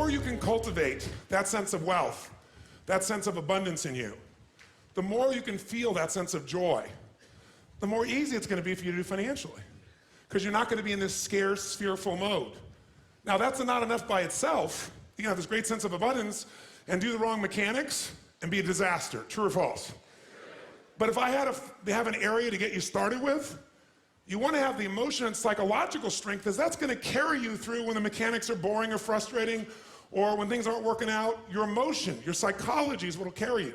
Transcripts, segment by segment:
more you can cultivate that sense of wealth, that sense of abundance in you, the more you can feel that sense of joy, the more easy it's going to be for you to do financially. Because you're not going to be in this scarce, fearful mode. Now, that's not enough by itself. You can have this great sense of abundance and do the wrong mechanics and be a disaster. True or false? But if I had to have an area to get you started with, you want to have the emotion and psychological strength, because that's going to carry you through when the mechanics are boring or frustrating, or when things aren't working out. Your emotion, your psychology is what will carry you.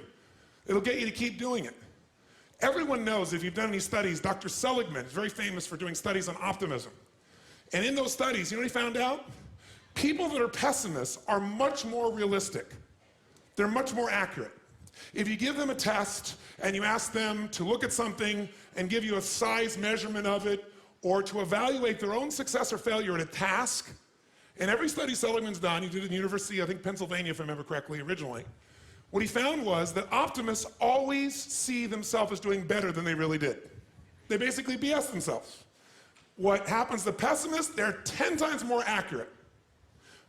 It'll get you to keep doing it. Everyone knows, if you've done any studies, Dr. Seligman is very famous for doing studies on optimism. And in those studies, you know what he found out? People that are pessimists are much more realistic. They're much more accurate. If you give them a test and you ask them to look at something and give you a size measurement of it, or to evaluate their own success or failure at a task, and every study Seligman's done, he did it at the University, I think Pennsylvania if I remember correctly originally, what he found was that optimists always see themselves as doing better than they really did. They basically BS themselves. What happens to pessimists, they're 10 times more accurate.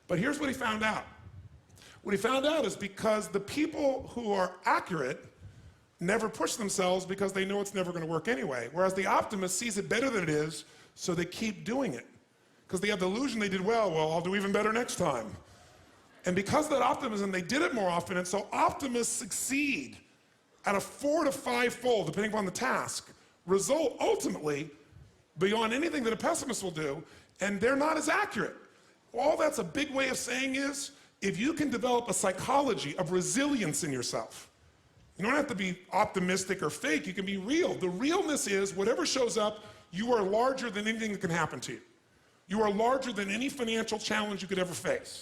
But here's what he found out. What he found out is because the people who are accurate never push themselves because they know it's never going to work anyway. Whereas the optimist sees it better than it is, so they keep doing it. Because they have the illusion they did well, I'll do even better next time. And because of that optimism, they did it more often, and so optimists succeed at a 4 to 5-fold, depending upon the task, result ultimately beyond anything that a pessimist will do, and they're not as accurate. All that's a big way of saying is, if you can develop a psychology of resilience in yourself, you don't have to be optimistic or fake, you can be real. The realness is, whatever shows up, you are larger than anything that can happen to you. You are larger than any financial challenge you could ever face.